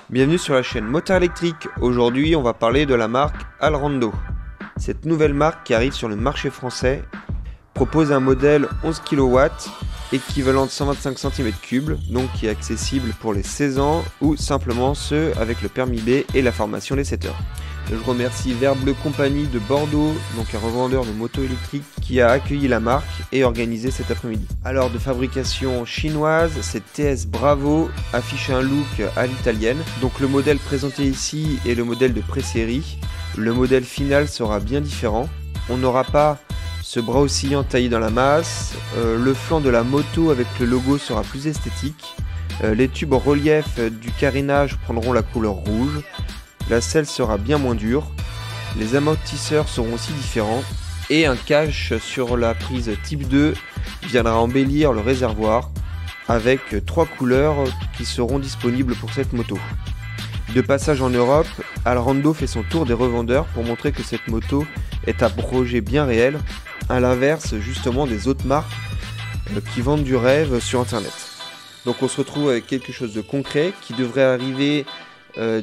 Bienvenue sur la chaîne Motard Électrique. Aujourd'hui, on va parler de la marque Alrando. Cette nouvelle marque qui arrive sur le marché français propose un modèle 11 kW équivalent de 125 cm3, donc qui est accessible pour les 16 ans ou simplement ceux avec le permis B et la formation des 7 heures. Je remercie Vert Bleu Compagnie de Bordeaux, donc un revendeur de motos électriques qui a accueilli la marque et organisé cet après-midi. Alors de fabrication chinoise, cette TS Bravo affiche un look à l'italienne. Donc le modèle présenté ici est le modèle de pré-série. Le modèle final sera bien différent. On n'aura pas ce bras oscillant taillé dans la masse. Le flanc de la moto avec le logo sera plus esthétique. Les tubes en relief du carénage prendront la couleur rouge. La selle sera bien moins dure, les amortisseurs seront aussi différents et un cache sur la prise type 2 viendra embellir le réservoir avec 3 couleurs qui seront disponibles pour cette moto. De passage en Europe, Alrando fait son tour des revendeurs pour montrer que cette moto est un projet bien réel, à l'inverse justement des autres marques qui vendent du rêve sur internet. Donc on se retrouve avec quelque chose de concret qui devrait arriver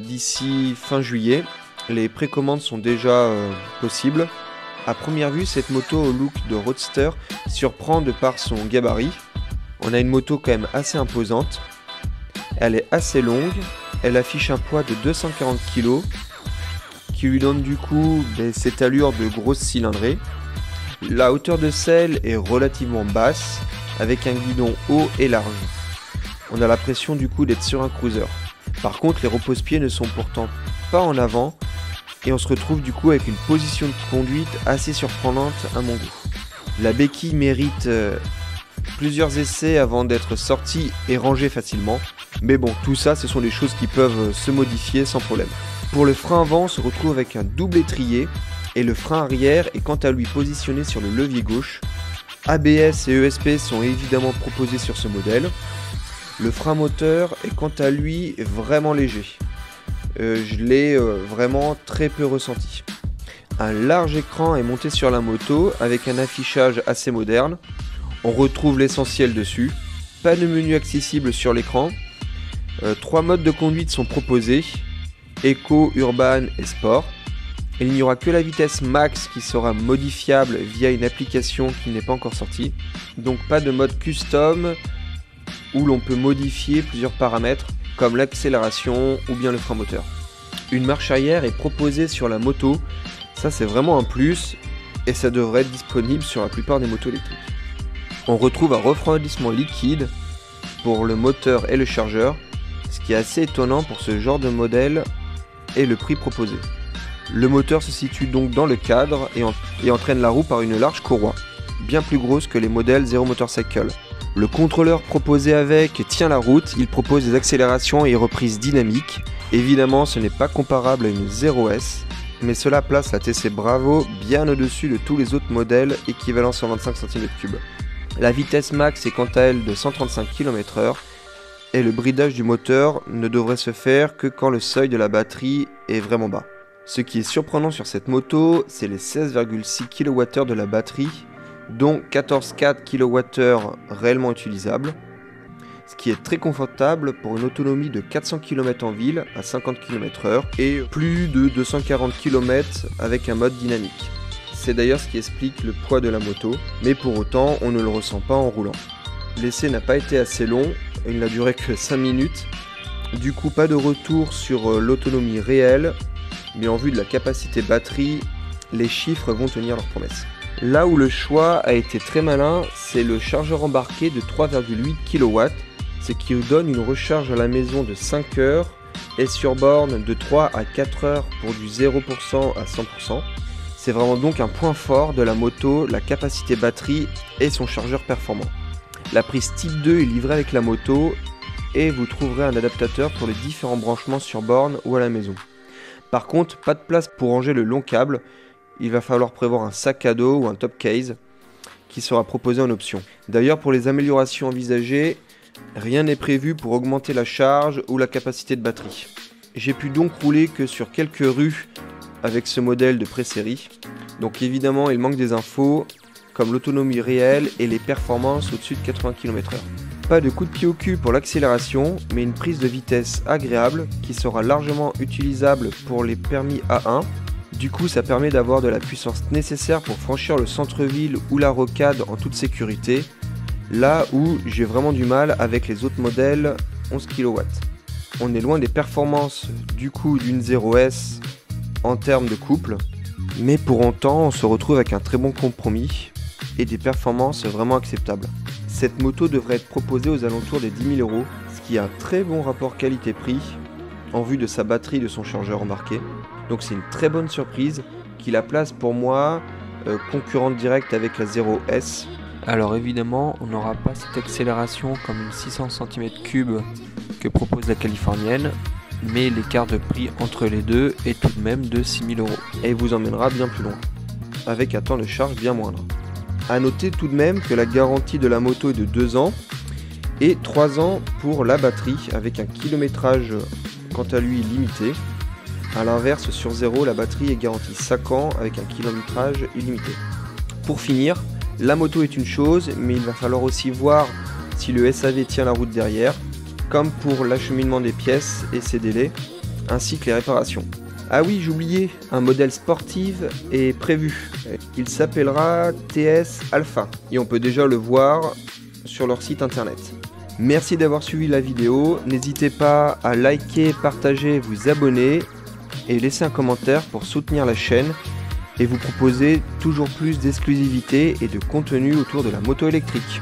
d'ici fin juillet. Les précommandes sont déjà possibles. À première vue, cette moto au look de roadster surprend de par son gabarit. On a une moto quand même assez imposante. Elle est assez longue. Elle affiche un poids de 240 kg qui lui donne du coup cette allure de grosse cylindrée. La hauteur de selle est relativement basse avec un guidon haut et large. On a l'impression du coup d'être sur un cruiser. Par contre, les repose-pieds ne sont pourtant pas en avant et on se retrouve du coup avec une position de conduite assez surprenante à mon goût. La béquille mérite plusieurs essais avant d'être sortie et rangée facilement. Mais bon, tout ça, ce sont des choses qui peuvent se modifier sans problème. Pour le frein avant, on se retrouve avec un double étrier et le frein arrière est quant à lui positionné sur le levier gauche. ABS et ESP sont évidemment proposés sur ce modèle. Le frein moteur est quant à lui vraiment léger. Je l'ai vraiment très peu ressenti. Un large écran est monté sur la moto avec un affichage assez moderne. On retrouve l'essentiel dessus. Pas de menu accessible sur l'écran. 3 modes de conduite sont proposés. Eco, Urban et Sport. Et il n'y aura que la vitesse max qui sera modifiable via une application qui n'est pas encore sortie. Donc pas de mode custom où l'on peut modifier plusieurs paramètres comme l'accélération ou bien le frein moteur. Une marche arrière est proposée sur la moto, ça c'est vraiment un plus et ça devrait être disponible sur la plupart des motos électriques. On retrouve un refroidissement liquide pour le moteur et le chargeur, ce qui est assez étonnant pour ce genre de modèle et le prix proposé. Le moteur se situe donc dans le cadre et entraîne la roue par une large courroie, bien plus grosse que les modèles Zero Motorcycle. Le contrôleur proposé avec tient la route, il propose des accélérations et reprises dynamiques. Évidemment, ce n'est pas comparable à une 0S, mais cela place la TC Bravo bien au-dessus de tous les autres modèles équivalents 125 cm3. La vitesse max est quant à elle de 135 km/h et le bridage du moteur ne devrait se faire que quand le seuil de la batterie est vraiment bas. Ce qui est surprenant sur cette moto, c'est les 16,6 kWh de la batterie, dont 14,4 kWh réellement utilisables, ce qui est très confortable pour une autonomie de 400 km en ville à 50 km/h et plus de 240 km avec un mode dynamique. C'est d'ailleurs ce qui explique le poids de la moto, mais pour autant on ne le ressent pas en roulant. L'essai n'a pas été assez long, il n'a duré que 5 minutes, du coup pas de retour sur l'autonomie réelle, mais en vue de la capacité batterie, les chiffres vont tenir leurs promesses. Là où le choix a été très malin, c'est le chargeur embarqué de 3,8 kW, ce qui vous donne une recharge à la maison de 5 heures et sur borne de 3 à 4 heures pour du 0% à 100%. C'est vraiment donc un point fort de la moto, la capacité batterie et son chargeur performant. La prise type 2 est livrée avec la moto et vous trouverez un adaptateur pour les différents branchements sur borne ou à la maison. Par contre, pas de place pour ranger le long câble. Il va falloir prévoir un sac à dos ou un top case qui sera proposé en option. D'ailleurs, pour les améliorations envisagées, rien n'est prévu pour augmenter la charge ou la capacité de batterie. J'ai pu donc rouler que sur quelques rues avec ce modèle de pré-série. Donc évidemment, il manque des infos comme l'autonomie réelle et les performances au-dessus de 80 km/h. Pas de coup de pied au cul pour l'accélération, mais une prise de vitesse agréable qui sera largement utilisable pour les permis A1. Du coup, ça permet d'avoir de la puissance nécessaire pour franchir le centre-ville ou la rocade en toute sécurité, là où j'ai vraiment du mal avec les autres modèles 11 kW. On est loin des performances du coup d'une 0S en termes de couple, mais pour autant on se retrouve avec un très bon compromis et des performances vraiment acceptables. Cette moto devrait être proposée aux alentours des 10 000 €, ce qui a un très bon rapport qualité-prix en vue de sa batterie et de son chargeur embarqué. Donc c'est une très bonne surprise qui la place pour moi concurrente directe avec la 0S. Alors évidemment, on n'aura pas cette accélération comme une 600 cm3 que propose la californienne, mais l'écart de prix entre les deux est tout de même de 6 000 €. Et vous emmènera bien plus loin, avec un temps de charge bien moindre. A noter tout de même que la garantie de la moto est de 2 ans et 3 ans pour la batterie, avec un kilométrage quant à lui limité. A l'inverse, sur 0, la batterie est garantie 5 ans avec un kilométrage illimité. Pour finir, la moto est une chose, mais il va falloir aussi voir si le SAV tient la route derrière, comme pour l'acheminement des pièces et ses délais, ainsi que les réparations. Ah oui, j'oubliais, un modèle sportif est prévu. Il s'appellera TS Alpha et on peut déjà le voir sur leur site internet. Merci d'avoir suivi la vidéo, n'hésitez pas à liker, partager, vous abonner et laisser un commentaire pour soutenir la chaîne et vous proposer toujours plus d'exclusivité et de contenu autour de la moto électrique.